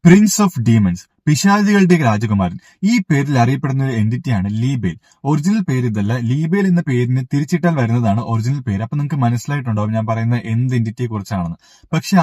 Prince of demons, പിശാചുകളുടെ രാജകുമാരൻ. ഈ പേരിൽ അറിയപ്പെടുന്ന ഒരു എന്റിറ്റിയാണ് ലീബേൽ. ഒറിജിനൽ പേര് ഇതല്ല. ലീബേൽ എന്ന പേരിന് തിരിച്ചിട്ടാൽ വരുന്നതാണ് ഒറിജിനൽ പേര്. അപ്പൊ നിങ്ങൾക്ക് മനസ്സിലായിട്ടുണ്ടാവും ഞാൻ പറയുന്ന എന്ത് എന്റിറ്റിയെ കുറിച്ചാണെന്ന്. പക്ഷെ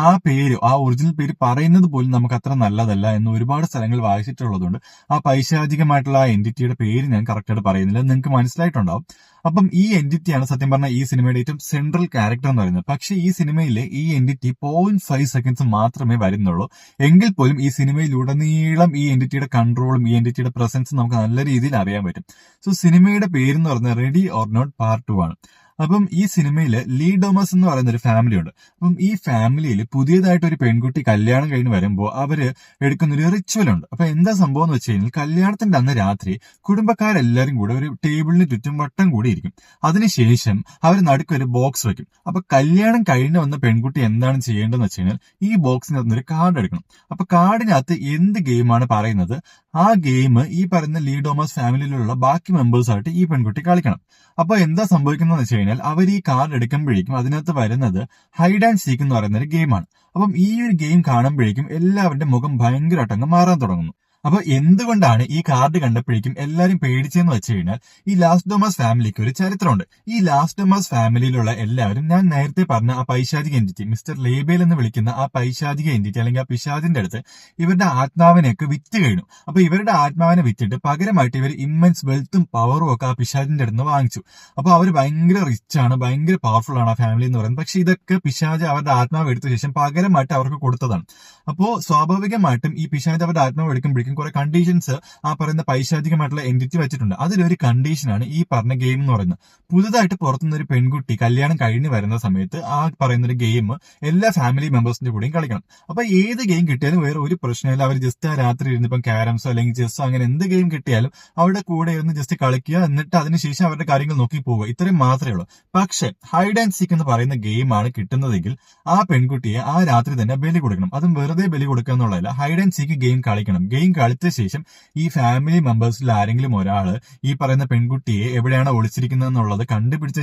ആ ഒറിജിനൽ പേര് പറയുന്നത് പോലും നമുക്ക് അത്ര നല്ലതല്ല എന്ന് ഒരുപാട് സ്ഥലങ്ങൾ വായിച്ചിട്ടുള്ളതുകൊണ്ട് ആ പൈശാചികമായിട്ടുള്ള ആ എന്റിറ്റിയുടെ പേര് ഞാൻ കറക്റ്റായിട്ട് പറയുന്നില്ല. നിങ്ങൾക്ക് മനസ്സിലായിട്ടുണ്ടാവും. അപ്പം ഈ എന്റിറ്റിയാണ് സത്യം പറഞ്ഞാൽ ഈ സിനിമയുടെ ഏറ്റവും സെൻട്രൽ ക്യാരക്ടർ എന്ന് പറയുന്നത്. പക്ഷെ ഈ സിനിമയിലെ ഈ എന്റിറ്റി 0.5 സെക്കൻഡ്സ് മാത്രമേ വരുന്നുള്ളൂ. എങ്കിൽ പോലും ഈ സിനിമയിലുടനീളം ഈ എന്റിറ്റിയുടെ കൺട്രോളും ഈ എന്റിറ്റിയുടെ പ്രസൻസും നമുക്ക് നല്ല രീതിയിൽ അറിയാൻ പറ്റും. സോ സിനിമയുടെ പേരെന്ന് പറയുന്നത് റെഡി ഓർ നോട്ട് പാർട്ട് 2 ആണ്. അപ്പം ഈ സിനിമയിൽ ലീ ഡോമസ് എന്ന് പറയുന്ന ഒരു ഫാമിലി ഉണ്ട്. അപ്പം ഈ ഫാമിലിയിൽ പുതിയതായിട്ട് ഒരു പെൺകുട്ടി കല്യാണം കഴിഞ്ഞ് വരുമ്പോൾ അവര് എടുക്കുന്ന ഒരു റിച്വൽ ഉണ്ട്. അപ്പൊ എന്താ സംഭവം എന്ന് വെച്ച് കഴിഞ്ഞാൽ കല്യാണത്തിന്റെ അന്ന് രാത്രി കുടുംബക്കാരെല്ലാരും കൂടെ ഒരു ടേബിളിന് ചുറ്റും വട്ടം കൂടി ഇരിക്കും. അതിനുശേഷം അവർ നടുക്കൊരു ബോക്സ് വെക്കും. അപ്പൊ കല്യാണം കഴിഞ്ഞ് വന്ന പെൺകുട്ടി എന്താണ് ചെയ്യേണ്ടതെന്ന് വെച്ച് കഴിഞ്ഞാൽ ഈ ബോക്സിനകത്ത് ഒരു കാർഡ് എടുക്കണം. അപ്പൊ കാർഡിനകത്ത് എന്ത് ഗെയിമാണ് പറയുന്നത് ആ ഗെയിം ഈ പറയുന്ന ലീ ഡോമസ് ഫാമിലിയിലുള്ള ബാക്കി മെമ്പേഴ്സായിട്ട് ഈ പെൺകുട്ടി കളിക്കണം. അപ്പൊ എന്താ സംഭവിക്കുന്നതെന്ന് വെച്ച് കഴിഞ്ഞാൽ അവർ ഈ കാർഡ് എടുക്കുമ്പോഴേക്കും അതിനകത്ത് വരുന്നത് ഹൈഡ് ആൻഡ് സീക്ക് എന്ന് പറയുന്ന ഒരു ഗെയിമാണ്. അപ്പം ഈ ഒരു ഗെയിം കാണുമ്പോഴേക്കും എല്ലാവരുടെ മുഖം ഭയങ്കരമായിട്ട് അങ്ങ് മാറാൻ തുടങ്ങുന്നു. അപ്പൊ എന്തുകൊണ്ടാണ് ഈ കാർഡ് കണ്ടപ്പോഴേക്കും എല്ലാരും പേടിച്ചെന്ന് വെച്ച് കഴിഞ്ഞാൽ ഈ ലാസ്റ്റ് ഡോമസ് ഫാമിലിക്ക് ഒരു ചരിത്രമുണ്ട്. ഈ ലാസ്റ്റ് ഡോമസ് ഫാമിലിയിലുള്ള എല്ലാവരും ഞാൻ നേരത്തെ പറഞ്ഞ ആ പൈശാചിക എന്റിറ്റി മിസ്റ്റർ ലേബേൽ എന്ന് വിളിക്കുന്ന ആ പൈശാചിക എന്റിറ്റി അല്ലെങ്കിൽ ആ പിശാചിന്റെ അടുത്ത് ഇവരുടെ ആത്മാവിനെയൊക്കെ വിറ്റ് കഴിഞ്ഞു. അപ്പൊ ഇവരുടെ ആത്മാവിനെ വിറ്റിട്ട് പകരമായിട്ട് ഇവർ ഇമ്മൻസ് വെൽത്തും പവറും ഒക്കെ ആ പിശാചിന്റെ അടുത്ത് നിന്ന് വാങ്ങിച്ചു. അപ്പൊ അവർ ഭയങ്കര റിച്ച് ആണ്, ഭയങ്കര പവർഫുൾ ആണ് ആ ഫാമിലി എന്ന് പറയുന്നത്. പക്ഷെ ഇതൊക്കെ പിശാച് അവരുടെ ആത്മാവ് എടുത്ത ശേഷം പകരമായിട്ട് അവർക്ക് കൊടുത്തതാണ്. അപ്പോ സ്വാഭാവികമായിട്ടും ഈ പിശാച് അവരുടെ ആത്മാവ് എടുക്കുമ്പോഴേക്കും കുറെ കണ്ടീഷൻസ് ആ പറയുന്ന പൈശാചികമായിട്ടുള്ള എന്റിറ്റി വെച്ചിട്ടുണ്ട്. അതിലൊരു കണ്ടീഷനാണ് ഈ പറഞ്ഞ ഗെയിം എന്ന് പറയുന്നത്. പുതുതായിട്ട് പുറത്തുനിന്ന് ഒരു പെൺകുട്ടി കല്യാണം കഴിഞ്ഞ് വരുന്ന സമയത്ത് ആ പറയുന്ന ഒരു ഗെയിം എല്ലാ ഫാമിലി മെമ്പേഴ്സിന്റെ കൂടെയും കളിക്കണം. അപ്പൊ ഏത് ഗെയിം കിട്ടിയാലും വേറെ ഒരു പ്രശ്നമില്ല. അവർ ജസ്റ്റ് ആ രാത്രി ഇരുന്ന് ഇപ്പം ക്യാരംസോ അല്ലെങ്കിൽ ചെസ്സോ അങ്ങനെ എന്ത് ഗെയിം കിട്ടിയാലും അവരുടെ കൂടെ ഇരുന്ന് ജസ്റ്റ് കളിക്കുക, എന്നിട്ട് അതിനുശേഷം അവരുടെ കാര്യങ്ങൾ നോക്കി പോവുക. ഇത്രയും മാത്രമേ ഉള്ളൂ. പക്ഷെ ഹൈഡ് ആൻഡ് സീക്ക് എന്ന് പറയുന്ന ഗെയിമാണ് കിട്ടുന്നതെങ്കിൽ ആ പെൺകുട്ടിയെ ആ രാത്രി തന്നെ ബലി കൊടുക്കണം. അതും വെറുതെ ബലി കൊടുക്കുക എന്നുള്ളതല്ല, ഹൈഡ് ആൻഡ് സീക്ക് ഗെയിം കളിക്കണം. ഗെയിം കളിച്ച ശേഷം ഈ ഫാമിലി മെമ്പേഴ്സിൽ ആരെങ്കിലും ഒരാള് ഈ പറയുന്ന പെൺകുട്ടിയെ എവിടെയാണ് ഒളിച്ചിരിക്കുന്നത് എന്നുള്ളത് കണ്ടുപിടിച്ച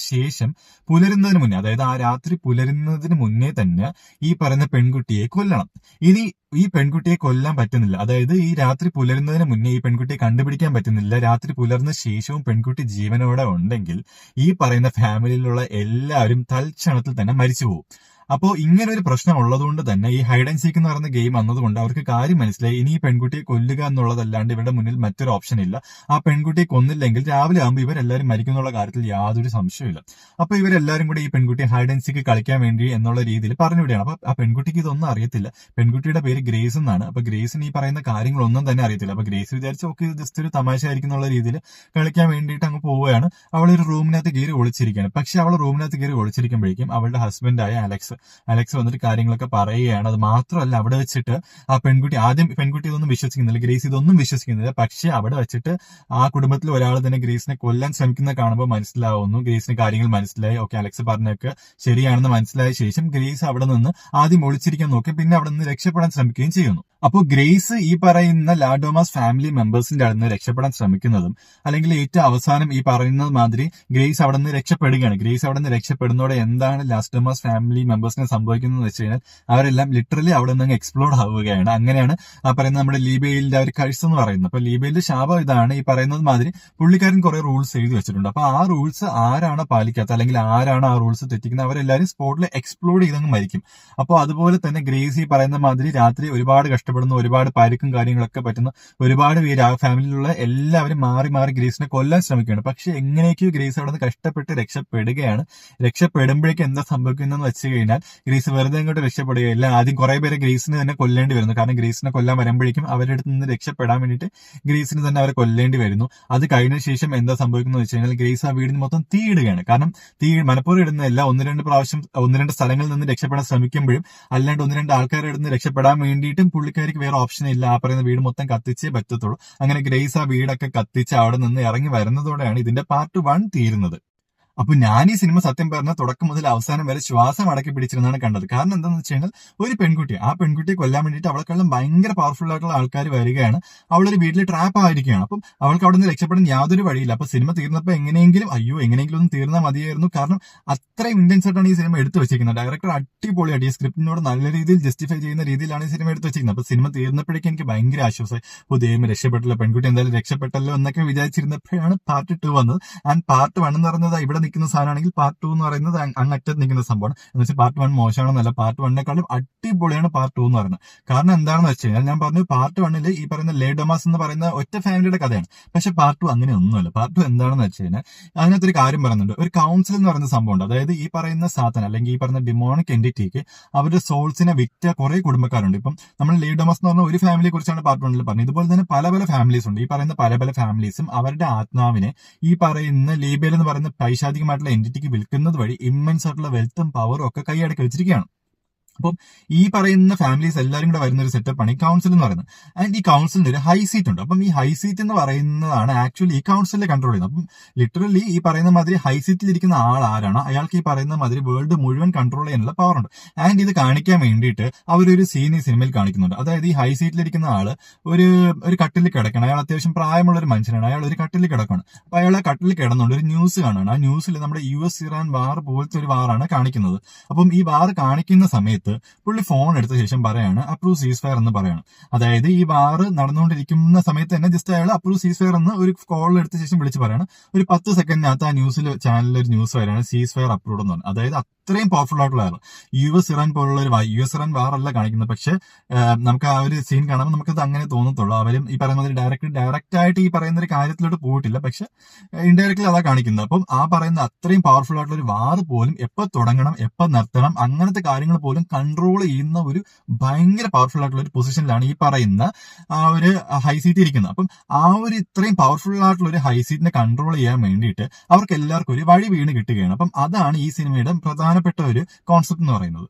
ശേഷം പുലരുന്നതിന് മുന്നേ, അതായത് ആ രാത്രി പുലരുന്നതിന് മുന്നേ തന്നെ ഈ പറയുന്ന പെൺകുട്ടിയെ കൊല്ലണം. ഇനി ഈ പെൺകുട്ടിയെ കൊല്ലാൻ പറ്റുന്നില്ല, അതായത് ഈ രാത്രി പുലരുന്നതിന് മുന്നേ ഈ പെൺകുട്ടിയെ കണ്ടുപിടിക്കാൻ പറ്റുന്നില്ല, രാത്രി പുലർന്ന ശേഷവും പെൺകുട്ടി ജീവനോടെ ഉണ്ടെങ്കിൽ ഈ പറയുന്ന ഫാമിലിയിലുള്ള എല്ലാവരും തൽക്ഷണത്തിൽ തന്നെ മരിച്ചു പോകും. അപ്പോൾ ഇങ്ങനെ ഒരു പ്രശ്നം ഉള്ളതുകൊണ്ട് തന്നെ ഈ ഹൈഡ് ആൻഡ് സീക്ക് എന്ന് പറയുന്ന ഗെയിം വന്നതുകൊണ്ട് അവർക്ക് കാര്യം മനസ്സിലായി, ഇനി ഈ പെൺകുട്ടിയെ കൊല്ലുക എന്നുള്ളതല്ലാണ്ട് ഇവരുടെ മുന്നിൽ മറ്റൊരു ഓപ്ഷൻ ഇല്ല. ആ പെൺകുട്ടിയെ കൊന്നില്ലെങ്കിൽ രാവിലെ ആകുമ്പോൾ ഇവരെല്ലാവരും മരിക്കുന്നുള്ള കാര്യത്തിൽ യാതൊരു സംശയമില്ല. അപ്പൊ ഇവരെല്ലാരും കൂടി ഈ പെൺകുട്ടിയെ ഹൈഡ് ആൻഡ് സീക്ക് കളിക്കാൻ വേണ്ടി എന്നുള്ള രീതിയിൽ പറഞ്ഞുവിടുകയാണ്. അപ്പൊ ആ പെൺകുട്ടിക്ക് ഇതൊന്നും അറിയത്തില്ല. പെൺകുട്ടിയുടെ പേര് ഗ്രേസ് എന്നാണ്. അപ്പൊ ഗ്രേസിന് ഈ പറയുന്ന കാര്യങ്ങളൊന്നും തന്നെ അറിയത്തില്ല. അപ്പൊ ഗ്രേസ് വിചാരിച്ചു ഓക്കെ ഇത് ജസ്റ്റ് ഒരു തമാശ ആയിരിക്കും എന്നുള്ള രീതിയിൽ കളിക്കാൻ വേണ്ടിയിട്ട് അങ്ങ് പോവുകയാണ്. അവളൊരു റൂമിനകത്ത് കയറി ഒളിച്ചിരിക്കുകയാണ്. പക്ഷെ അവൾ റൂമിനകത്ത് കയറി ഒളിച്ചിരിക്കുമ്പോഴേക്കും അവളുടെ ഹസ്ബൻഡായ അലക്സ് വന്നിട്ട് കാര്യങ്ങളൊക്കെ പറയുകയാണ്. അത് മാത്രമല്ല അവിടെ വെച്ചിട്ട് ആ പെൺകുട്ടി ഇതൊന്നും വിശ്വസിക്കുന്നില്ല, ഗ്രേസ് ഇതൊന്നും വിശ്വസിക്കുന്നില്ല. പക്ഷെ അവിടെ വെച്ചിട്ട് ആ കുടുംബത്തിൽ ഒരാൾ തന്നെ ഗ്രേസിനെ കൊല്ലാൻ ശ്രമിക്കുന്ന കാണുമ്പോൾ മനസ്സിലാവുന്നു, ഗ്രേസിന് കാര്യങ്ങൾ മനസ്സിലായി. ഓക്കെ അലക്സ് പറഞ്ഞൊക്കെ ശരിയാണെന്ന് മനസ്സിലായ ശേഷം ഗ്രേസ് അവിടെ നിന്ന് ആദ്യം ഒളിച്ചിരിക്കാൻ നോക്കി, പിന്നെ അവിടെ നിന്ന് രക്ഷപ്പെടാൻ ശ്രമിക്കുകയും ചെയ്യുന്നു. അപ്പോൾ ഗ്രേസ് ഈ പറയുന്ന ലാഡോമാസ് ഫാമിലി മെമ്പേഴ്സിന്റെ അടുത്ത് നിന്ന് രക്ഷപ്പെടാൻ ശ്രമിക്കുന്നതും അല്ലെങ്കിൽ ഏറ്റവും അവസാനം ഈ പറയുന്നത് മാതിരി ഗ്രേസ് അവിടെ നിന്ന് രക്ഷപ്പെടുകയാണ്. ഗ്രേസ് അവിടെ നിന്ന് രക്ഷപ്പെടുന്നതോടെ എന്താണ് ലാഡോമാസ് ഫാമിലി മെമ്പേഴ്സിനെ സംഭവിക്കുന്നത് വെച്ച് കഴിഞ്ഞാൽ അവരെല്ലാം ലിറ്ററലി അവിടെ നിന്ന് എക്സ്പ്ലോഡ് ആവുകയാണ്. അങ്ങനെയാണ് ആ പറയുന്ന നമ്മുടെ ലീബേലിന്റെ ഒരു കഴിച്ച് എന്ന് പറയുന്നത്. അപ്പൊ ലീബേലിന്റെ ശാപം ഇതാണ്. ഈ പറയുന്നത് മാതിരി പുള്ളിക്കാരൻ കുറെ റൂൾസ് എഴുതി വെച്ചിട്ടുണ്ട്. അപ്പൊ ആ റൂൾസ് ആരാണ് പാലിക്കാത്ത അല്ലെങ്കിൽ ആരാണ് ആ റൂൾസ് തെറ്റിക്കുന്നത് അവരെല്ലാവരും സ്പോട്ടിൽ എക്സ്പ്ലോഡ് ചെയ്തങ്ങ് മരിക്കും. അപ്പോൾ അതുപോലെ തന്നെ ഗ്രേസ് ഈ പറയുന്ന മാതിരി രാത്രി ഒരുപാട് കഷ്ടപ്പെടുന്ന, ഒരുപാട് പരിക്കും കാര്യങ്ങളൊക്കെ പറ്റുന്ന ഒരുപാട് പേര് ആ ഫാമിലിയിലുള്ള എല്ലാവരും മാറി മാറി ഗ്രേസിനെ കൊല്ലാൻ ശ്രമിക്കുകയാണ്. പക്ഷെ എങ്ങനെയൊക്കെയോ ഗ്രേസ് അവിടെ നിന്ന് കഷ്ടപ്പെട്ട് രക്ഷപ്പെടുകയാണ്. രക്ഷപ്പെടുമ്പോഴേക്കും എന്താ സംഭവിക്കുന്നതെന്ന് വെച്ച് കഴിഞ്ഞാൽ ഗ്രേസ് വെറുതെ അങ്ങോട്ട് രക്ഷപ്പെടുകയില്ല. ആദ്യം കുറെ പേരെ ഗ്രേസിന് തന്നെ കൊല്ലേണ്ടി വരുന്നു. കാരണം ഗ്രേസിനെ കൊല്ലാൻ വരുമ്പോഴേക്കും അവരുടെ അടുത്ത് നിന്ന് രക്ഷപ്പെടാൻ വേണ്ടിയിട്ട് ഗ്രേസിന് തന്നെ അവരെ കൊല്ലേണ്ടി വരുന്നു. അത് കഴിഞ്ഞ ശേഷം എന്താ സംഭവിക്കുന്നത് വെച്ച് കഴിഞ്ഞാൽ ഗ്രേസ് ആ വീടിന് മൊത്തം തീയിടുകയാണ്. കാരണം മനഃപൂർവ്വം ഇടുന്നതല്ല, ഒന്ന് രണ്ട് സ്ഥലങ്ങളിൽ നിന്ന് രക്ഷപ്പെടാൻ ശ്രമിക്കുമ്പോഴും അല്ലാണ്ട് ഒന്ന് രണ്ട് ആൾക്കാരുടെ അടുത്ത് രക്ഷപ്പെടാൻ വേണ്ടിയിട്ടും പുള്ളിക്കാർക്ക് വേറെ ഓപ്ഷൻ ഇല്ല. ആ പറയുന്ന വീട് മൊത്തം കത്തിച്ചേ പറ്റത്തുള്ളൂ. അങ്ങനെ ഗ്രേസ് ആ വീടൊക്കെ കത്തിച്ച് അവിടെ നിന്ന് ഇറങ്ങി വരുന്നതോടെയാണ് ഇതിന്റെ പാർട്ട് 1 തീരുന്നത്. അപ്പൊ ഞാൻ ഈ സിനിമ സത്യം പറഞ്ഞാൽ തുടക്കം മുതൽ അവസാനം വരെ ശ്വാസം അടക്കി പിടിച്ചിരുന്നാണ് കണ്ടത്. കാരണം എന്താണെന്ന് വെച്ച് കഴിഞ്ഞാൽ ഒരു പെൺകുട്ടി, ആ പെൺകുട്ടിയെ കൊല്ലാൻ വേണ്ടിയിട്ട് അവളെക്കാളും ഭയങ്കര പവർഫുൾ ആയിട്ടുള്ള ആൾക്കാർ വരികയാണ്. അവളൊരു വീട്ടിൽ ട്രാപ്പ് ആയിരിക്കുകയാണ്. അപ്പം അവൾക്ക് അവിടെ നിന്ന് രക്ഷപ്പെടാൻ യാതൊരു വഴിയില്ല. അപ്പൊ സിനിമ തീർന്നപ്പോൾ എങ്ങനെയെങ്കിലും ഒന്നും തീർന്നാൽ മതിയായിരുന്നു. കാരണം അത്രയും ഇന്റൻസ് ആയിട്ടാണ് ഈ സിനിമ എടുത്തു വെച്ചിരിക്കുന്നത്. ഡയറക്ടർ അടിപൊളിയായിട്ട് ഈ സ്ക്രിപ്റ്റിനോട് നല്ല രീതിയിൽ ജസ്റ്റിഫൈ ചെയ്യുന്ന രീതിയിലാണ് ഈ സിനിമ എടുത്തു വെച്ചിരിക്കുന്നത്. അപ്പൊ സിനിമ തീർന്നപ്പോഴേക്കും എനിക്ക് ഭയങ്കര ആശ്വാസമായി. ദൈവം രക്ഷപ്പെട്ടല്ലോ, പെൺകുട്ടി എന്തായാലും രക്ഷപ്പെട്ടല്ലോ എന്നൊക്കെ വിചാരിച്ചിരുന്നപ്പോഴാണ് പാർട്ട് 2 വന്നത്. ആൻഡ് പാർട്ട് 1 എന്ന് പറയുന്നത് ഇവിടെ നിൽക്കുന്ന സാധനമാണെങ്കിൽ പാർട്ട് 2 എന്ന് പറയുന്നത് അങ്ങറ്റത്ത് നിൽക്കുന്ന സംഭവമാണ്. എന്ന് വെച്ചാൽ പാർട്ട് 1 മോശമാണെന്നല്ല, പാർട്ട് 1നെക്കാളും അടിപൊളിയാണ് പാർട്ട് 2 എന്ന് പറയുന്നത്. കാരണം എന്താണെന്ന് വെച്ച് കഴിഞ്ഞാൽ ഞാൻ പറഞ്ഞു പാർട്ട് 1 ഈ പറയുന്ന ലേ ഡൊമാസ് എന്ന് പറയുന്ന ഒറ്റ ഫാമിലിയുടെ കഥയാണ്. പക്ഷെ പാർട്ട് 2 അങ്ങനെ ഒന്നുമല്ല. പാർട്ട് 2 എന്താണെന്ന് വെച്ച് കഴിഞ്ഞാൽ അതിനകത്തൊരു കാര്യം പറയുന്നുണ്ട്. ഒരു കൗൺസിൽ എന്ന് പറയുന്ന സംഭവമുണ്ട്. അതായത് ഈ പറയുന്ന സാധനം അല്ലെങ്കിൽ ഈ പറയുന്ന ഡിമോണിക് എൻറ്റിറ്റിക്ക് അവരുടെ സോൾസിനെ വിറ്റ കുറെ കുടുംബക്കാരുണ്ട്. ഇപ്പം നമ്മൾ ലേ ഡൊമാസ് എന്ന് പറഞ്ഞ ഒരു ഫാമിലിയെ കുറിച്ചാണ് പാർട്ട് 1 പറഞ്ഞത്. ഇതുപോലെ തന്നെ പല പല ഫാമിലീസ് ഉണ്ട്. ഈ പറയുന്ന പല പല ഫാമിലീസും അവരുടെ ആത്മാവിനെ ഈ പറയുന്ന ലീബേൽ എന്ന് പറയുന്ന പൈശാചികമായിട്ടുള്ള എൻറ്റിറ്റിക്ക് വിൽക്കുന്നത് വഴി ഇമ്മൻസ് ആയിട്ടുള്ള വെൽത്തും പവറും ഒക്കെ കൈയടക്കി വെച്ചിരിക്കുകയാണ്. അപ്പം ഈ പറയുന്ന ഫാമിലീസ് എല്ലാവരും കൂടെ വരുന്ന ഒരു സെറ്റപ്പാണ് ഈ കൗൺസിൽ എന്ന് പറയുന്നത്. ആൻഡ് ഈ കൗൺസിലിന് ഒരു ഹൈ സീറ്റ് ഉണ്ട്. അപ്പം ഈ ഹൈ സീറ്റ് എന്ന് പറയുന്നതാണ് ആക്ച്വലി ഈ കൗൺസിലിനെ കൺട്രോൾ ചെയ്യുന്നത്. അപ്പം ലിറ്ററലി ഈ പറയുന്ന മാതിരി ഹൈ സീറ്റിൽ ഇരിക്കുന്ന ആൾ ആരാണ്, അയാൾക്ക് ഈ പറയുന്ന മാതിരി വേൾഡ് മുഴുവൻ കൺട്രോൾ ചെയ്യാനുള്ള പവർ ഉണ്ട്. ആൻഡ് ഇത് കാണിക്കാൻ വേണ്ടിയിട്ട് അവരൊരു സീൻ ഈ സിനിമയിൽ കാണിക്കുന്നുണ്ട്. അതായത് ഈ ഹൈ സീറ്റിലിരിക്കുന്ന ആള് ഒരു കട്ടിൽ കിടക്കണം. അയാൾ അത്യാവശ്യം പ്രായമുള്ള ഒരു മനുഷ്യനാണ്. അയാൾ ഒരു കട്ടിൽ കിടക്കണം. അപ്പൊ അയാൾ ആ കട്ടിൽ കിടന്നുകൊണ്ട് ഒരു ന്യൂസ് കാണാണ്. ആ ന്യൂസിൽ നമ്മുടെ US ഇറാൻ വാർ പോലത്തെ ഒരു വാറാണ് കാണിക്കുന്നത്. അപ്പം ഈ വാർ കാണിക്കുന്ന സമയത്ത് പുള്ളി ഫോൺ എടുത്ത ശേഷം പറയാണ് അപ്രൂവ് സീസ് ഫയർ എന്ന് പറയാണ്. അതായത് ഈ വാർ നടന്നുകൊണ്ടിരിക്കുന്ന സമയത്ത് തന്നെ ജസ്റ്റ് അയാൾ അപ്രൂവ് സീസ് ഫയർ എന്ന് ഒരു കോൾ എടുത്ത ശേഷം വിളിച്ച് പറയാണ്. ഒരു 10 സെക്കൻഡിനകത്ത് ആ ചാനലിൽ ഒരു ന്യൂസ് വരാണ് സീസ് ഫയർ അപ്രൂവ്ഡ് എന്ന് പറഞ്ഞു. അതായത് അത്രയും പവർഫുൾ ആയിട്ടുള്ള ആൾ. US ഇറാൻ പോലുള്ള ഒരു US ഇറാൻ വാർ അല്ല കാണിക്കുന്നത്. പക്ഷെ നമുക്ക് ആ ഒരു സീൻ കാണുമ്പോൾ നമുക്കത് അങ്ങനെ തോന്നത്തുള്ളൂ. അവരും ഈ പറയുന്ന ഡയറക്റ്റ് ആയിട്ട് ഈ പറയുന്ന ഒരു കാര്യത്തിലോട്ട് പോയിട്ടില്ല, പക്ഷെ ഇൻഡയറക്റ്റ്ലി അതാ കാണിക്കുന്നത്. അപ്പം ആ പറയുന്ന അത്രയും പവർഫുൾ ആയിട്ടുള്ള ഒരു വാർ പോലും എപ്പോൾ തുടങ്ങണം, എപ്പോൾ നിർത്തണം, അങ്ങനത്തെ കാര്യങ്ങൾ പോലും കൺട്രോൾ ചെയ്യുന്ന ഒരു ഭയങ്കര പവർഫുൾ ആയിട്ടുള്ള ഒരു പൊസിഷനിലാണ് ഈ പറയുന്ന ആ ഒരു ഹൈ സീറ്റ് ഇരിക്കുന്നത്. അപ്പം ആ ഒരു ഇത്രയും പവർഫുൾ ആയിട്ടുള്ള ഒരു ഹൈ സീറ്റിനെ കൺട്രോൾ ചെയ്യാൻ വേണ്ടിയിട്ട് അവർക്ക് എല്ലാവർക്കും ഒരു വഴി വീണ് കിട്ടുകയാണ്. അപ്പം അതാണ് ഈ സിനിമയുടെ പ്രധാനപ്പെട്ട ഒരു കോൺസെപ്റ്റ് എന്ന് പറയുന്നത്.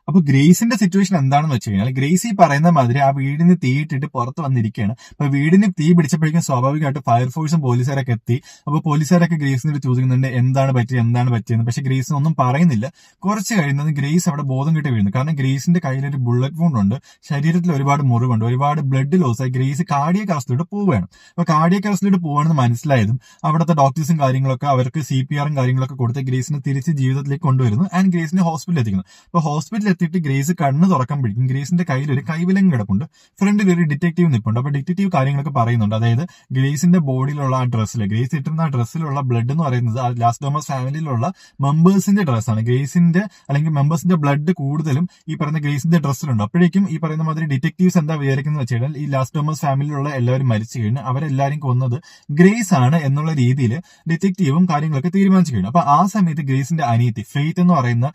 അപ്പൊ ഗ്രേസിന്റെ സിറ്റുവേഷൻ എന്താണെന്ന് വെച്ച് കഴിഞ്ഞാൽ ഗ്രേസ് ഈ പറയുന്ന മാതിരി ആ വീടിന് തീയിട്ടിട്ട് പുറത്ത് വന്നിരിക്കുകയാണ്. അപ്പൊ വീടിന് തീ പിടിച്ചപ്പോഴേക്കും സ്വാഭാവികമായിട്ട് ഫയർഫോഴ്സും പോലീസുകാരൊക്കെ എത്തി. അപ്പൊ പോലീസുകാരൊക്കെ ഗ്രേസിനോട് ചോദിക്കുന്നുണ്ട് എന്താണ് പറ്റിയെന്ന്. പക്ഷെ ഗ്രേസിന് ഒന്നും പറയുന്നില്ല. കുറച്ച് കഴിയുന്നത് ഗ്രേസ് അവിടെ ബോധം കെട്ട് വീഴുന്നു. കാരണം ഗ്രേസിന്റെ കയ്യിൽ ഒരു ബുള്ളറ്റ് വൂണ്ട് ഉണ്ട്, ശരീരത്തിൽ ഒരുപാട് മുറിവുണ്ട്, ഒരുപാട് ബ്ലഡ് ലോസ് ആയി ഗ്രേസ് കാർഡിയക് അറസ്റ്റിലോട്ട് പോവുകയാണ്. അപ്പൊ കാർഡിയക് അറസ്റ്റിലോട്ട് പോവാണെന്ന് മനസ്സിലായതും അവിടുത്തെ ഡോക്ടേഴ്സും കാര്യങ്ങളൊക്കെ അവർക്ക് CPR കാര്യങ്ങളൊക്കെ കൊടുത്ത് ഗ്രേസിനെ തിരിച്ച് ജീവിതത്തിലേക്ക് കൊണ്ടുവരുന്നു. ആൻഡ് ഗ്രേസിനെ ഹോസ്പിറ്റലിൽ എത്തിക്കുന്നു. അപ്പൊ ഹോസ്പിറ്റലിൽ എത്തിയിട്ട് ഗ്രേസ് കണ്ണ് തുറക്കുമ്പോഴേക്കും ഗ്രേസിന്റെ കയ്യിൽ ഒരു കൈവിലങ്ങ് കിടപ്പുണ്ട്. ഫ്രണ്ടിൽ ഒരു ഡിറ്റക്റ്റീവ് നിൽപ്പുണ്ട്. അപ്പൊ ഡിറ്റക്റ്റീവ് കാര്യങ്ങളൊക്കെ പറയുന്നുണ്ട്. അതായത് ഗ്രേസിന്റെ ബോഡിയിലുള്ള ആ ഡ്രസ്സിൽ, ഗ്രേസ് ഇട്ടിരുന്ന ആ ഡ്രസ്സിലുള്ള ബ്ലഡ് എന്ന് പറയുന്നത് ആ ലാസ്റ്റ് ഡോമസ് ഫാമിലിയിലുള്ള മെമ്പേഴ്സിന്റെ ഡ്രസ്സാണ്. ഗ്രേസിന്റെ അല്ലെങ്കിൽ മെമ്പേഴ്സിന്റെ ബ്ലഡ് കൂടുതലും ഈ പറയുന്ന ഗ്രേസിന്റെ ഡ്രസ്സിലുണ്ട്. അപ്പോഴേക്കും ഈ പറയുന്ന മാതിരി ഡിറ്റക്റ്റീവ്സ് എന്താ വിചാരിക്കുന്നത് വെച്ച് കഴിഞ്ഞാൽ ഈ ലാസ്റ്റ് ഡോമസ് ഫാമിലിയിലുള്ള എല്ലാവരും മരിച്ചു കഴിഞ്ഞ് അവരെല്ലാരും കൊന്നത് ഗ്രേസ് ആണ് എന്നുള്ള രീതിയിൽ ഡിറ്റക്റ്റീവും കാര്യങ്ങളൊക്കെ തീരുമാനിച്ചു കഴിഞ്ഞു. അപ്പൊ ആ സമയത്ത് ഗ്രേസിന്റെ അനിയത്തി ഫെയ്ത്ത് എന്ന് പറയുന്ന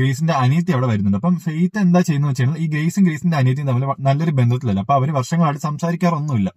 ഗ്രേസിന്റെ അനിയത്തി അവിടെ വരുന്നുണ്ട്. അപ്പം ഫെയ്ത്ത് എന്താ ചെയ്യുന്നത് വെച്ച് കഴിഞ്ഞാൽ ഈ ഗ്രേസിന്റെ അനിയത്തിയും തമ്മിൽ നല്ലൊരു ബന്ധത്തിലല്ല. അപ്പൊ അവര് വർഷങ്ങളായിട്ട് സംസാരിക്കാറൊന്നുമില്ല.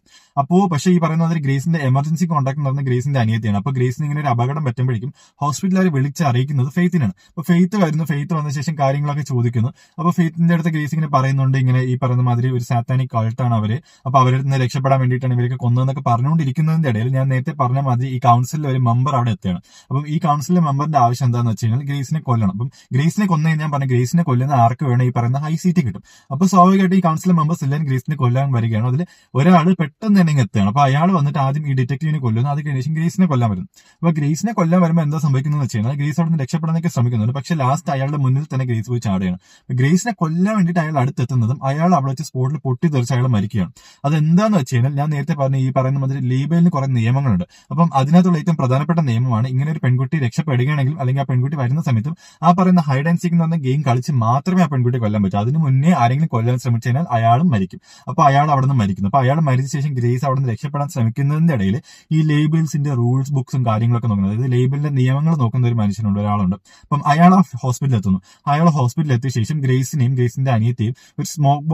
പക്ഷെ ഈ പറയുന്ന ഒരു ഗ്രേസിന്റെ എമർജൻസി കോൺടാക്ട് എന്ന് പറയുന്ന ഗ്രേസിന്റെ അനിയത്തിയാണ്. അപ്പൊ ഗ്രേസിന് ഇങ്ങനെ ഒരു അപകടം പറ്റുമ്പോഴേക്കും ഹോസ്പിറ്റലുകാർ വിളിച്ച് അറിയിക്കുന്നത് ഫെയ്ത്തിനാണ്. അപ്പൊ ഫെയ്ത്ത് വരുന്നു. ഫെയ്ത്ത് വന്ന ശേഷം കാര്യങ്ങളൊക്കെ ചോദിക്കുന്നു. അപ്പൊ ഫെയ്ത്തിന്റെ അടുത്ത് ഗ്രേസ് ഇങ്ങനെ പറയുന്നുണ്ട്, ഇങ്ങനെ ഈ പറയുന്ന മാതിരി ഒരു സാത്താനിക് കൾട്ടാണ് അവര്. അപ്പൊ അവരിൽ നിന്ന് രക്ഷപ്പെടാൻ വേണ്ടിയിട്ടാണ് ഇവരൊക്കെ കൊന്നതെന്നൊക്കെ പറഞ്ഞുകൊണ്ടിരിക്കുന്നതിന്റെ ഇടയിൽ ഞാൻ നേരത്തെ പറഞ്ഞ മാതിരി ഈ കൗൺസിലിലെ ഒരു മെമ്പർ അവിടെ എത്തുകയാണ്. അപ്പം ഈ കൗൺസിലിലെ മെമ്പറിന്റെ ആവശ്യം എന്താണെന്ന് വെച്ച് കഴിഞ്ഞാൽ ഗ്രേസിനെ കൊല്ലണം. അപ്പം ഗ്രേസിനെ കൊന്നു കഴിഞ്ഞാൽ പറഞ്ഞ ഗ്രേസിനെ കൊല്ലുന്ന ആർക്ക് വേണം ഈ പറയുന്ന ഹൈ സീറ്റ് കിട്ടും. അപ്പൊ സ്വാഭാവികമായിട്ട് ഈ കൗൺസിൽ മെമ്പേഴ്സ് എല്ലാവരും ഗ്രേസിനെ കൊല്ലാൻ വരികയാണ്. അതിൽ ഒരാൾ പെട്ടെന്ന് തന്നെ എത്തുകയാണ്. അപ്പൊ അയാൾ വന്നിട്ട് ആദ്യം ഈ ഡിറ്റക്റ്റീവിനെ കൊല്ലുന്നു. അത് കഴിഞ്ഞ ശേഷം ഗ്രേസിനെ കൊല്ലാൻ വരുന്നു. അപ്പൊ ഗ്രേസിനെ കൊല്ലാൻ വരുമ്പോൾ എന്താ സംഭവിക്കുന്നത് വെച്ച് കഴിഞ്ഞാൽ ഗ്രേസ് അവിടെ നിന്ന് രക്ഷപ്പെടാനൊക്കെ ശ്രമിക്കുന്നുണ്ട്. പക്ഷെ ലാസ്റ്റ് അയാളുടെ മുന്നിൽ തന്നെ ഗ്രേസ് പോയി ചാടുകയാണ്. ഗ്രേസിനെ കൊല്ലാൻ വേണ്ടിയിട്ട് അയാൾ അടുത്തെത്തുന്നതും അയാൾ അവിടെ വെച്ച് സ്പോട്ടിൽ പൊട്ടിത്തെറിച്ച് അയാൾ മരിക്കുകയാണ്. അതെന്താന്ന് വെച്ച് കഴിഞ്ഞാൽ ഞാൻ നേരത്തെ പറഞ്ഞ ഈ പറയുന്ന മാതിരി ലീബലിന് കുറെ നിയമങ്ങളുണ്ട്. അപ്പം അതിനകത്തുള്ള ഏറ്റവും പ്രധാനപ്പെട്ട നിയമമാണ് ഇങ്ങനെ ഒരു പെൺകുട്ടി രക്ഷപ്പെടുകയാണെങ്കിലും അല്ലെങ്കിൽ ആ പെൺകുട്ടി വരുന്ന സമയത്തും ആ പറയുന്ന ഹൈഡ് ആൻഡ് സീക്ക് എന്ന് പറഞ്ഞ ഗെയിം കളിച്ച് മാത്രമേ ആ പെൺകുട്ടി കൊല്ലാൻ പറ്റൂ. അതിന് മുന്നേ ആരെങ്കിലും കൊല്ലാൻ ശ്രമിച്ചു കഴിഞ്ഞാൽ അയാളും മരിക്കും. അപ്പൊ അയാൾ അവിടെ നിന്ന് മരിക്കുന്നു. അപ്പൊ അയാൾ മരിച്ച ശേഷം ഗ്രേസ് അവിടെ നിന്ന് രക്ഷപ്പെടാൻ ശ്രമിക്കുന്നതിന്റെ ഇടയിൽ ഈ ലേബിൾസിന്റെ റൂൾസ് ബുക്സും കാര്യങ്ങളൊക്കെ നോക്കുന്നത്, അതായത് ലേബിളിന്റെ നിയമങ്ങൾ നോക്കുന്ന ഒരു മനുഷ്യനുണ്ട്, ഒരാളുണ്ട്. അപ്പം അയാൾ ആ ഹോസ്പിറ്റലിൽ എത്തുന്നു. അയാൾ ഹോസ്പിറ്റലിൽ എത്തിയ ശേഷം ഗ്രേസിനെയും ഗ്രേസിന്റെ അനിയത്തെയും ഒരു സ്മോക്ക്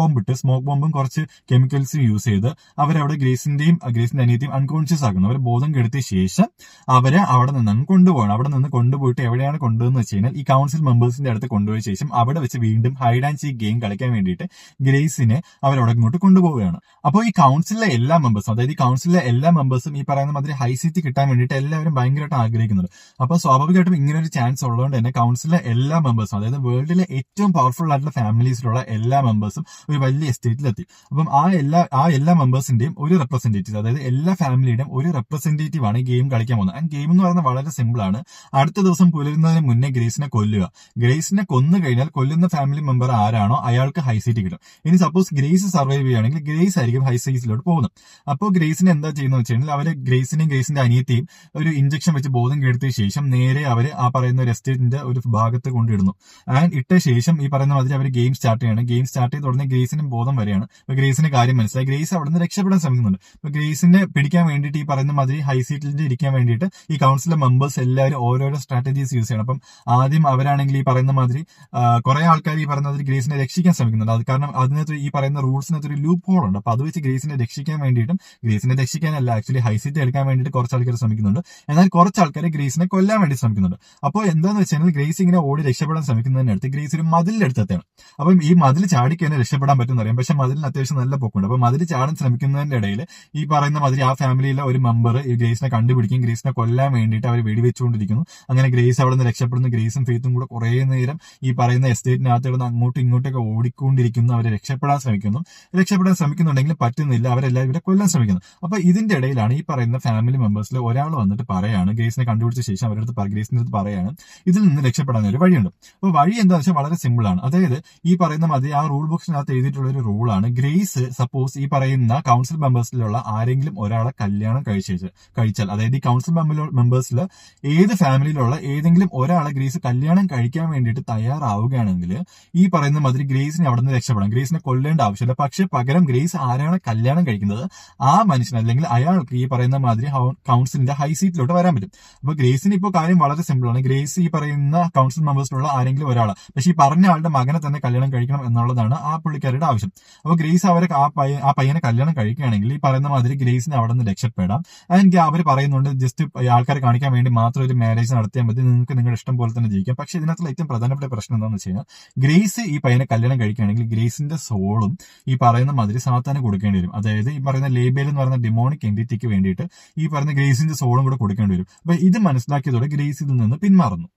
ബോംബും കുറച്ച് കെമിക്കൽസും യൂസ് ചെയ്ത് അവരവിടെ ഗ്രേസിന്റെ അനിയത്തെയും അൺകോൺഷ്യസ് ആക്കുന്നു. അവരെ ബോധം കെടുത്തിയ ശേഷം അവരെ അവിടെ നിന്ന് കൊണ്ടുപോകണം. അവിടെ നിന്ന് കൊണ്ടുപോയിട്ട് എവിടെയാണ് കൊണ്ടുവന്ന് വെച്ച് കഴിഞ്ഞാൽ ഈ കൗൺസിൽ മെമ്പേഴ്സിന്റെ അടുത്ത് കൊണ്ടുപോയ ശേഷം അവിടെ വെച്ച് വീണ്ടും ഹൈഡ് ആൻഡ് സീക്ക് ഗെയിം കളിക്കാൻ വേണ്ടിയിട്ട് ഗ്രേസിനെ അവരവിടെ ഇങ്ങോട്ട് കൊണ്ടുപോവുകയാണ്. അപ്പോൾ ഈ കൗൺസിലിലെ എല്ലാ മെമ്പേഴ്സും, അതായത് ഈ കൗൺസിലിലെ എല്ലാ മെമ്പേഴ്സും ഈ പറയുന്ന മാതിരി ഹൈ സീറ്റ് കിട്ടാൻ വേണ്ടിയിട്ട് എല്ലാവരും ഭയങ്കരമായിട്ട് ആഗ്രഹിക്കുന്നുണ്ട്. അപ്പൊ സ്വാഭാവികമായിട്ടും ഇങ്ങനെ ഒരു ചാൻസ് ഉള്ളതുകൊണ്ട് തന്നെ കൗൺസിലിലെ എല്ലാ മെമ്പേഴ്സും, അതായത് വേൾഡിലെ ഏറ്റവും പവർഫുൾ ആയിട്ടുള്ള ഫാമിലീസിലുള്ള എല്ലാ മെമ്പേഴ്സും ഒരു വലിയ എസ്റ്റേറ്റിലെത്തി. അപ്പം ആ എല്ലാ മെമ്പേഴ്സിന്റെയും ഒരു റെപ്രസെന്റേറ്റീവ്, അതായത് എല്ലാ ഫാമിലിയുടെയും ഒരു റെപ്രസെന്റേറ്റീവ് ആണ് ഈ ഗെയിം കളിക്കാൻ പോകുന്നത്. ആൻഡ് ഗെയിം എന്ന് പറയുന്നത് വളരെ സിമ്പിൾ ആണ്. അടുത്ത ദിവസം പുലരുന്നതിന് മുന്നേ ഗ്രേസിനെ കൊല്ലുക. ഗ്രേസിനെ കൊന്നു കഴിഞ്ഞാൽ കൊല്ലുന്ന ഫാമിലി മെമ്പർ ആരാണോ അയാൾക്ക് ഹൈ സീറ്റ് കിട്ടും. ഇനി സപ്പോസ് ഗ്രേസ് സർവൈവ് ചെയ്യുകയാണെങ്കിൽ ഗ്രേസ് ആയിരിക്കും ഹൈ സീറ്റിലോട്ട് പോകുന്നത്. അപ്പോൾ ഗ്രേസിനെ എന്താ ചെയ്യുന്നത് വെച്ച് കഴിഞ്ഞാൽ അവര് ഗ്രേസിനെയും ഗ്രേസിന്റെ അനിയത്തെയും ഒരു ഇഞ്ചക്ഷൻ വെച്ച് ബോധം കെടുത്തിയ ശേഷം നേരെ അവര് ആ പറയുന്ന ഒരു എസ്റ്റേറ്റിന്റെ ഒരു ഭാഗത്ത് കൊണ്ടിടുന്നു. ആൻഡ് ഇട്ട ശേഷം ഈ പറയുന്ന മാതിരി അവർ ഗെയിം സ്റ്റാർട്ട് ചെയ്യാണ്. ഗെയിം സ്റ്റാർട്ട് ചെയ്ത് ഉടനെ ഗ്രേസിനും ബോധം വരെയാണ്. അപ്പൊ ഗ്രേസിന് കാര്യം മനസ്സിലായി. ഗ്രേസ് അവിടെ നിന്ന് രക്ഷപ്പെടാൻ ശ്രമിക്കുന്നുണ്ട്. അപ്പൊ ഗ്രേസിനെ പിടിക്കാൻ വേണ്ടിയിട്ട് ഈ പറയുന്ന മാതിരി ഹൈ സീറ്റിൽ ഇരിക്കാൻ വേണ്ടിയിട്ട് ഈ കൗൺസിലെ മെമ്പേഴ്സ് എല്ലാവരും ഓരോരോ സ്ട്രാറ്റജീസ് യൂസ് ചെയ്യണം. അപ്പം ആദ്യം അവരാണെങ്കിൽ ഈ പറയുന്ന മാതിരി കുറെ ആൾക്കാർ ഈ പറയുന്ന മാതിരി ഗ്രേസിനെ രക്ഷിക്കാൻ ശ്രമിക്കുന്നുണ്ട്. അത് കാരണം അതിനകത്ത് ഈ പറയുന്ന റൂൾസിനകത്ത് ഒരു ലൂപ്പ് ഹോൾ ഉണ്ട്. അപ്പൊ അത് വെച്ച് ഗ്രേസിനെ രക്ഷിക്കാൻ വേണ്ടിയിട്ടും, ഗ്രേസിനെ രക്ഷിക്കാനല്ല ആക്ച്വലി ഹൈ സീറ്റ് എടുക്കാൻ വേണ്ടിയിട്ട് കുറച്ച് ആൾക്കാർ ശ്രമിക്കുന്നുണ്ട്. എന്നാൽ കുറച്ച് ആൾക്കാർ ഗ്രേസിനെ കൊല്ലാൻ വേണ്ടി ശ്രമിക്കുന്നുണ്ട്. അപ്പോൾ എന്താന്ന് വെച്ചാൽ ഗ്രേസ് ഇങ്ങനെ ഓടി രക്ഷപ്പെടാൻ ശ്രമിക്കുന്നതിനടുത്ത് ഗ്രേസ് ഒരു മതിലിനടുത്തെത്താണ്. അപ്പം ഈ മതിൽ ചാടിക്കാൻ രക്ഷപ്പെടാൻ പറ്റുമെന്ന് അറിയാം. പക്ഷെ മതിലിന് അത്യാവശ്യം നല്ല പൊക്കമുണ്ട്. അപ്പൊ മതിൽ ചാടാൻ ശ്രമിക്കുന്നതിന്റെ ഇടയിൽ ഈ പറയുന്ന മാതിരി ആ ഫാമിലിയിലെ ഒരു മെമ്പർ ഈ ഗ്രേസിനെ കണ്ടുപിടിക്കും. ഗ്രേസിനെ കൊല്ലാൻ വേണ്ടിയിട്ട് അവർ വെടിവെച്ചുകൊണ്ടിരിക്കുന്നു. അങ്ങനെ ഗ്രേസ് അവിടെ നിന്ന് രക്ഷപ്പെടുന്നു. ഗ്രേസും ഫെയ്ത്തും കൂടെ കുറെ നേരം ഈ പറയുന്ന എസ്റ്റേറ്റിനകത്ത് കിടന്ന് അങ്ങോട്ടും ഇങ്ങോട്ടൊക്കെ ഓടിക്കൊണ്ടിരിക്കുന്നു. അവരെ രക്ഷപ്പെടാൻ ശ്രമിക്കുന്നുണ്ടെങ്കിൽ പറ്റുന്നില്ല. അവരെല്ലാവരും ഇവരെ കൊല്ലാൻ ശ്രമിക്കുന്നു. അപ്പൊ ഇതിന്റെ ഇടയിലാണ് ഈ പറയുന്ന ഫാമിലി മെമ്പേഴ്സിൽ ഒരാൾ വന്നിട്ട് പറയാണ്, ഗ്രേസിനെ കണ്ടുപിടിച്ച ശേഷം ഗ്രേസിന്റെ അടുത്ത് പറയാണ് ഇതിൽ നിന്ന് രക്ഷപ്പെടാൻ ഒരു വഴിയുണ്ട്. അപ്പൊ വഴി എന്താണെന്ന് വെച്ചാൽ വളരെ സിമ്പിൾ ആണ്. അതായത് ഈ പറയുന്ന മതി ആ റൂൾ ബുക്സിനകത്ത് എഴുതിയിട്ടുള്ള ഒരു റൂളാണ്. ഗ്രേസ് സപ്പോസ് ഈ പറയുന്ന കൗൺസിൽ മെമ്പേഴ്സിലുള്ള ആരെങ്കിലും ഒരാളെ കല്യാണം കഴിച്ചാൽ, അതായത് ഈ കൗൺസിൽ മെമ്പേഴ്സിൽ ഏത് ഫാമിലിയിലുള്ള ഏതെങ്കിലും ഒരാളെ ഗ്രേസ് കല്യാണം കഴിക്കാൻ വേണ്ടിയിട്ട് തയ്യാറാവുകയാണെങ്കിൽ ഈ പറയുന്ന മാതിരി ഗ്രേസിനെ അവിടെ നിന്ന് രക്ഷപ്പെടാം. ഗ്രേസിനെ കൊല്ലേണ്ട ആവശ്യമില്ല. പക്ഷെ പകരം ഗ്രേസ് ആരാണ് കല്യാണം കഴിക്കുന്നത് ആ മനുഷ്യൻ അല്ലെങ്കിൽ അയാൾക്ക് ഈ പറയുന്ന മാതിരി കൗൺസിലിന്റെ ഹൈ സീറ്റിലോട്ട് വരാൻ പറ്റും. അപ്പൊ ഗ്രേസിന് ഇപ്പോൾ കാര്യം വളരെ സിമ്പിൾ ആണ്. ഗ്രേസ് ഈ പറയുന്ന കൗൺസിൽ മെമ്പേഴ്സിലുള്ള ആരെങ്കിലും ഒരാള്, പക്ഷെ ഈ പറഞ്ഞ ആളുടെ മകനെ തന്നെ കല്യാണം കഴിക്കണം എന്നുള്ളതാണ് ആ പുള്ളിക്കാരുടെ ആവശ്യം. അപ്പൊ ഗ്രേസ് ആ പയ്യനെ കല്യാണം കഴിക്കുകയാണെങ്കിൽ ഈ പറയുന്ന മാതിരി ഗ്രേസിനെ അവിടെ നിന്ന് രക്ഷപ്പെടാം. ആൻഡ് അവർ പറയുന്നുണ്ട് ജസ്റ്റ് ആൾക്കാരെ കാണിക്കാൻ വേണ്ടി മാത്രം ഒരു മാരേജ് നടത്തിയാൽ മതി, നിങ്ങൾക്ക് നിങ്ങളുടെ ഇഷ്ടം പോലെ തന്നെ ജീവിക്കാം. പക്ഷെ ഇതിനകത്തുള്ള ഏറ്റവും പ്രധാനപ്പെട്ട പ്രശ്നം എന്താണെന്ന് വെച്ച് കഴിഞ്ഞാൽ ഗ്രേസ് ഈ പയ്യനെ കല്യാണം കഴിക്കുകയാണെങ്കിൽ ഗ്രേസിന്റെ സോളും ഈ പറയുന്ന മാതിരി സാത്താന് കൊടുക്കേണ്ടി വരും. അതായത് ഈ പറയുന്ന ലേബേൽ എന്ന് പറയുന്ന ഡിമോണിക് എൻറ്റിറ്റിക്ക് വേണ്ടിയിട്ട് ഈ പറയുന്ന ഗ്രേസിന്റെ സോളും കൂടെ കൊടുക്കേണ്ടി വരും. അപ്പൊ ഇത് മനസ്സിലാക്കിയതോടെ ഗ്രേസ് ഇതിൽ നിന്ന് പിന്മാറുന്നു.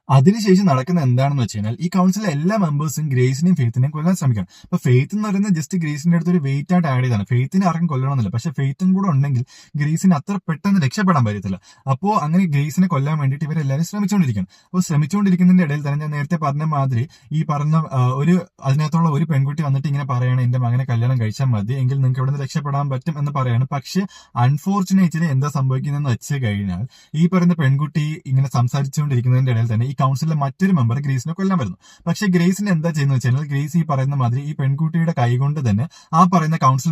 അതിനുശേഷം നടക്കുന്ന എന്താണെന്ന് വെച്ച് കഴിഞ്ഞാൽ ഈ കൗൺസിലെ എല്ലാ മെമ്പേഴ്സും ഗ്രേസിനെയും ഫെയ്ത്തിനെയും കൊല്ലാൻ ശ്രമിക്കണം. അപ്പൊ ഫെയ്ത്ത് എന്ന് പറയുന്നത് ജസ്റ്റ് ഗ്രേസിന്റെ അടുത്ത് ഒരു വെയിറ്റ് ആയിട്ട് ആഡ് ചെയ്താണ്. ഫെയ്ത്തിനെ ആർക്കും കൊല്ലണമെന്നില്ല. പക്ഷെ ഫെയ്ത്തും കൂടെ ഉണ്ടെങ്കിൽ ഗ്രേസിന് അത്ര പെട്ടെന്ന് രക്ഷപ്പെടാൻ പറ്റത്തില്ല. അപ്പോൾ അങ്ങനെ ഗ്രേസിനെ കൊല്ലാൻ വേണ്ടിയിട്ട് ഇവരെല്ലാവരും ശ്രമിച്ചുകൊണ്ടിരിക്കണം. അപ്പോൾ ശ്രമിച്ചുകൊണ്ടിരിക്കുന്നതിന്റെ ഇടയിൽ തന്നെ ഞാൻ നേരത്തെ പറഞ്ഞ മാതിരി ഈ പറഞ്ഞ അതിനകത്തുള്ള ഒരു പെൺകുട്ടി വന്നിട്ട് ഇങ്ങനെ പറയാണ്, എന്റെ മകനെ കല്യാണം കഴിച്ചാൽ മതി, എങ്കിൽ നിങ്ങൾക്ക് ഇവിടെ നിന്ന് രക്ഷപ്പെടാൻ പറ്റും എന്ന് പറയാണ്. പക്ഷെ അൺഫോർച്ചുനേറ്റ്ലി എന്താ സംഭവിക്കുന്നതെന്ന് വെച്ച് കഴിഞ്ഞാൽ ഈ പറയുന്ന പെൺകുട്ടി ഇങ്ങനെ സംസാരിച്ചുകൊണ്ടിരിക്കുന്നതിന്റെ ഇടയിൽ തന്നെ ഈ കൗൺസിലിലെ മറ്റൊരു മെമ്പർ ഗ്രേസിനെ കൊല്ലാൻ വരുന്നു. പക്ഷെ ഗ്രേസിനെ എന്താ ചെയ്യുന്നത് വെച്ചാൽ ഗ്രേസ് ഈ പറയുന്ന മാതിരി ഈ പെൺകുട്ടിയുടെ കൈകൊണ്ട് തന്നെ ആ പറയുന്ന കൗൺസിൽ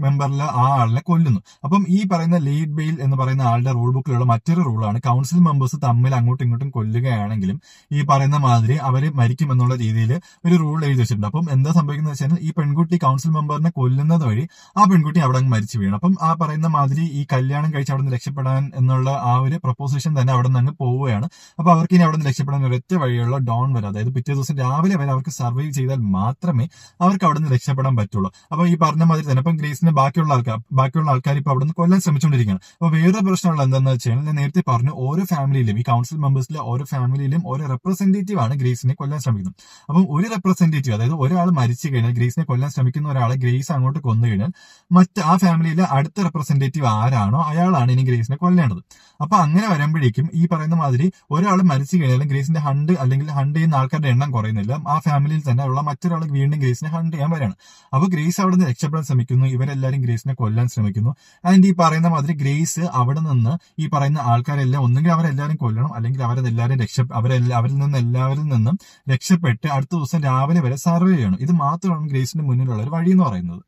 മെമ്പറിലെ ആ ആളിനെ കൊല്ലുന്നു. അപ്പം ഈ പറയുന്ന ലീഡ് ബെയിൽ എന്ന് പറയുന്ന ആളുടെ റൂൾ ബുക്കിലുള്ള മറ്റൊരു റൂളാണ്, കൗൺസിൽ മെമ്പേഴ്സ് തമ്മിൽ അങ്ങോട്ടും ഇങ്ങോട്ടും കൊല്ലുകയാണെങ്കിലും ഈ പറയുന്ന മാതിരി അവര് മരിക്കും എന്നുള്ള രീതിയിൽ ഒരു റൂൾ എഴുതി വെച്ചിട്ടുണ്ട്. അപ്പം എന്താ സംഭവിക്കുന്നത് വെച്ചാൽ ഈ പെൺകുട്ടി കൗൺസിൽ മെമ്പറിനെ കൊല്ലുന്നത് വഴി ആ പെൺകുട്ടി അവിടെ അങ്ങ് മരിച്ചു വീണു. അപ്പം ആ പറയുന്ന മാതിരി ഈ കല്യാണം കഴിച്ച് അവിടെ നിന്ന് രക്ഷപ്പെടാൻ എന്നുള്ള ആ ഒരു പ്രൊപ്പോസിഷൻ തന്നെ അവിടെ നിന്ന് അങ്ങ് പോവുകയാണ്. അപ്പൊ അവർക്ക് ഇനി അവിടെ നിന്ന് രക്ഷപ്പെടാൻ ഒരൊറ്റ വഴിയുള്ള ഡോൺ വരെ, അതായത് പിറ്റേ ദിവസം രാവിലെ വരെ അവർക്ക് സർവൈവ് ചെയ്താൽ മാത്രമേ അവർക്ക് അവിടെ നിന്ന് രക്ഷപ്പെടാൻ പറ്റുള്ളൂ. അപ്പൊ ഈ പറഞ്ഞ മാതിരി തന്നെ ഇപ്പം ഗ്രേസിനെ ബാക്കിയുള്ള ആൾക്കാർ ഇപ്പൊ അവിടെ നിന്ന് കൊല്ലാൻ ശ്രമിച്ചുകൊണ്ടിരിക്കുകയാണ്. അപ്പൊ വേറൊരു പ്രശ്നമുള്ള എന്താണെന്ന് വെച്ചാൽ ഞാൻ നേരത്തെ പറഞ്ഞു, ഓരോ ഫാമിലിയിലും ഈ കൗൺസിൽ മെമ്പേഴ്സിലെ ഓരോ ഫാമിലിയിലും ഓരോ റെപ്രസെന്റേറ്റീവ് ആണ് ഗ്രേസിനെ കൊല്ലാൻ ശ്രമിക്കുന്നത്. അപ്പം ഒരു റെപ്രസെന്റേറ്റീവ്, അതായത് ഒരാൾ മരിച്ചു കഴിഞ്ഞാൽ ഗ്രേസിനെ കൊല്ലാൻ ശ്രമിക്കുന്ന ഒരാളെ ഗ്രേസ് അങ്ങോട്ട് കൊന്നു കഴിഞ്ഞാൽ ആ ഫാമിലിയിലെ അടുത്ത റെപ്രസെന്റേറ്റീവ് ആരാണോ അയാളാണ് ഇനി ഗ്രേസിനെ കൊല്ലേണ്ടത്. അപ്പൊ അങ്ങനെ വരുമ്പോഴേക്കും ഈ പറയുന്ന മാതിരി ഒരാൾ മരിച്ചു കഴിഞ്ഞാലും ഗ്രേസിന്റെ ഹണ്ട് ചെയ്യുന്ന ആൾക്കാരുടെ എണ്ണം കുറയുന്നില്ല. ആ ഫാമിലിയിൽ തന്നെ ഉള്ള മറ്റൊരാൾ വീണ്ടും ഗ്രേസിനെ ഹണ്ട് ചെയ്യാൻ വരികയാണ്. അപ്പൊ ഗ്രേസ് അവിടെ നിന്ന് രക്ഷപ്പെടാൻ ശ്രമിക്കുന്നു. ഇവരെല്ലാരും ഗ്രേസിനെ കൊല്ലാൻ ശ്രമിക്കുന്നു. ആൻഡ് ഈ പറയുന്ന മാതിരി ഗ്രേസ് അവിടെ നിന്ന് ഈ പറയുന്ന ആൾക്കാരെല്ലാം ഒന്നുകിൽ അവരെല്ലാരും കൊല്ലണം, അല്ലെങ്കിൽ അവരിൽ നിന്നും രക്ഷപ്പെട്ട് അടുത്ത ദിവസം രാവിലെ വരെ സർവൈവ് ചെയ്യണം. ഇത് മാത്രമാണ് ഗ്രേസിന്റെ മുന്നിലുള്ള ഒരു വഴി എന്ന് പറയുന്നത്.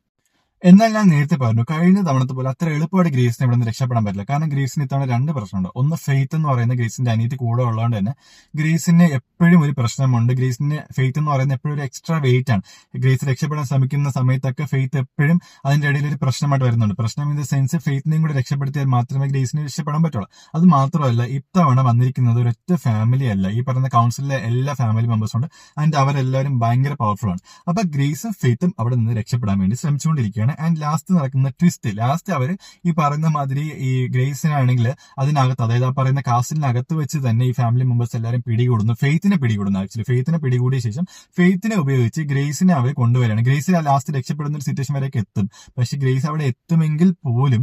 എന്നാൽ ഞാൻ നേരത്തെ പറഞ്ഞു, കഴിഞ്ഞ തവണത്തെ പോലെ അത്ര എളുപ്പമായിട്ട് ഗ്രേസിന് ഇവിടെ നിന്ന് രക്ഷപ്പെടാൻ പറ്റില്ല. കാരണം ഗ്രേസിന് ഇത്തവണ 2 പ്രശ്നമുണ്ട്. ഒന്ന്, ഫെയ്ത്ത് എന്ന് പറയുന്ന ഗ്രേസിന്റെ അനിയത്തി കൂടെ ഉള്ളതുകൊണ്ട് തന്നെ ഗ്രേസിന് എപ്പോഴും ഒരു പ്രശ്നമുണ്ട്. ഗ്രേസിന് ഫെയ്ത്ത് എന്ന് പറയുന്ന എപ്പോഴും ഒരു എക്സ്ട്രാ വെയിറ്റ് ആണ്. ഗ്രേസ് രക്ഷപ്പെടാൻ ശ്രമിക്കുന്ന സമയത്തൊക്കെ ഫെയ്ത്ത് എപ്പോഴും അതിന്റെ ഇടയിൽ ഒരു പ്രശ്നമായിട്ട് വരുന്നുണ്ട്. പ്രശ്നം ഇൻ ദ സെൻസ് ഫെയ്ത്തിനെയും കൂടെ രക്ഷപ്പെടുത്തിയാൽ മാത്രമേ ഗ്രേസിന് രക്ഷപ്പെടാൻ പറ്റുള്ളൂ. അത് മാത്രമല്ല, ഇത്തവണ വന്നിരിക്കുന്നത് ഒരൊറ്റ ഫാമിലി അല്ല, ഈ പറയുന്ന കൗൺസിലിലെ എല്ലാ ഫാമിലി മെമ്പേഴ്സും ഉണ്ട്. ആൻഡ് അവരെല്ലാവരും ഭയങ്കര പവർഫുൾ ആണ്. അപ്പൊ ഗ്രേസും ഫെയ്ത്തും അവിടെ നിന്ന് രക്ഷപ്പെടാൻ വേണ്ടി ശ്രമിച്ചുകൊണ്ടിരിക്കുകയാണ്. ആൻഡ് ലാസ്റ്റ് നടക്കുന്ന ട്വിസ്റ്റ്, ലാസ്റ്റ് അവർ ഈ പറയുന്ന മാതിരി ഈ ഗ്രേസിനാണെങ്കിൽ അതിനകത്ത്, അതായത് ആ പറയുന്ന കാസിലിനകത്ത് വെച്ച് തന്നെ ഈ ഫാമിലി മെമ്പേഴ്സ് എല്ലാവരും പിടികൂടുന്നു. ഫെയ്ത്തിനെ പിടികൂടിയ ശേഷം ഫെയ്ത്തിനെ ഉപയോഗിച്ച് ഗ്രേസിനെ അവർ കൊണ്ടുവരികയാണ്. ഗ്രേസ് ലാസ്റ്റ് രക്ഷപ്പെടുന്ന ഒരു സിറ്റുവേഷൻ വരെയൊക്കെ എത്തും. പക്ഷെ ഗ്രേസ് അവിടെ എത്തുമെങ്കിൽ പോലും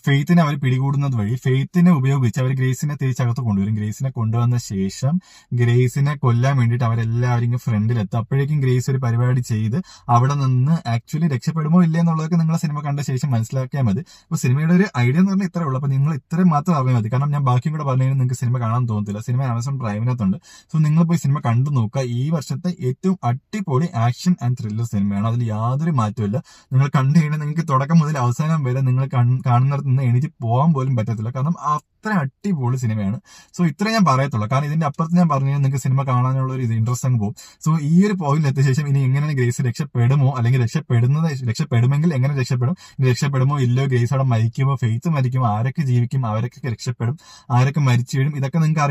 ഫെയ്ത്തിനെ അവർ പിടികൂടുന്നത് വഴി ഫെയ്ത്തിനെ ഉപയോഗിച്ച് അവർ ഗ്രേസിനെ തിരിച്ചകത്ത് കൊണ്ടുവരും. ഗ്രേസിനെ കൊണ്ടുവന്ന ശേഷം ഗ്രേസിനെ കൊല്ലാൻ വേണ്ടിയിട്ട് അവരെല്ലാവരും ഫ്രണ്ടിലെത്തും. അപ്പോഴേക്കും ഗ്രേസ് ഒരു പരിപാടി ചെയ്ത് അവിടെ നിന്ന് ആക്ച്വലി രക്ഷപ്പെടുമോ ഇല്ലേ എന്നുള്ളതൊക്കെ നിങ്ങൾ സിനിമ കണ്ട ശേഷം മനസ്സിലാക്കിയാൽ മതി. അപ്പൊ സിനിമയുടെ ഒരു ഐഡിയ എന്ന് പറഞ്ഞാൽ ഇത്രേ ഉള്ളൂ. അപ്പൊ നിങ്ങൾ ഇത്രയും മാത്രം അറിയാൻ മതി. കാരണം ഞാൻ ബാക്കിയും കൂടെ പറഞ്ഞു കഴിഞ്ഞാൽ നിങ്ങൾക്ക് സിനിമ കാണാൻ തോന്നത്തില്ല. Cinema Amazon പ്രൈമിനകത്തുണ്ട്. സോ നിങ്ങൾ പോയി സിനിമ കണ്ടു നോക്കുക. ഈ വർഷത്തെ ഏറ്റവും അടിപൊളി ആക്ഷൻ ആൻഡ് ത്രില്ലർ സിനിമയാണ്. അതിൽ യാതൊരു മാറ്റമില്ല. നിങ്ങൾ കണ്ടു കഴിഞ്ഞാൽ നിങ്ങൾക്ക് തുടക്കം മുതൽ അവസാനം വരെ നിങ്ങൾ കാണുന്നിടത്ത് നിന്ന് എണീറ്റ് പോകാൻ പോലും പറ്റത്തില്ല. കാരണം അത്ര അടിപൊളി സിനിമയാണ്. സോ ഇത്ര ഞാൻ പറയത്തുള്ളൂ. കാരണം ഇതിന്റെ അപ്പുറത്ത് ഞാൻ പറഞ്ഞു കഴിഞ്ഞാൽ നിങ്ങൾക്ക് സിനിമ കാണാനുള്ള ഒരു ഇൻട്രസ്റ്റ് അങ്ങ് പോകും. സോ ഈ ഒരു പോയിന്റിൽ എത്തിയ ശേഷം ഇനി എങ്ങനെയാണ് ഗ്രേസ് രക്ഷപ്പെടുമോ, അല്ലെങ്കിൽ രക്ഷപ്പെടുമെങ്കിൽ എങ്ങനെ രക്ഷപ്പെടുമോ ഇല്ലയോ, ഗ്രേസ് അവിടെ മരിക്കുമോ, ഫെയ്ത്ത് മരിക്കുമോ, ആരൊക്കെ ജീവിക്കും, ആരൊക്കെ രക്ഷപ്പെടും, ആരൊക്കെ മരിച്ചു വീഴും, ഇതൊക്കെ നിങ്ങൾക്ക്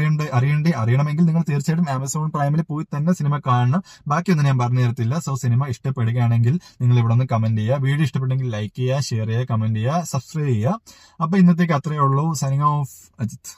അറിയണമെങ്കിൽ നിങ്ങൾ തീർച്ചയായിട്ടും ആമസോൺ പ്രൈമിൽ പോയി തന്നെ സിനിമ കാണണം. ബാക്കിയൊന്നും ഞാൻ പറഞ്ഞു തരത്തില്ല. സോ സിനിമ ഇഷ്ടപ്പെടുകയാണെങ്കിൽ നിങ്ങൾ ഇവിടെ നിന്ന് കമന്റ് ചെയ്യുക. വീഡിയോ ഇഷ്ടപ്പെട്ടെങ്കിൽ ലൈക്ക് ചെയ്യുക, ഷെയർ ചെയ്യുക, കമന്റ് ചെയ്യുക, സബ്സ്ക്രൈബ് ചെയ്യുക. അപ്പൊ ഇന്നത്തേക്ക് അത്രയേ ഉള്ളൂ. Signing off, Ajith.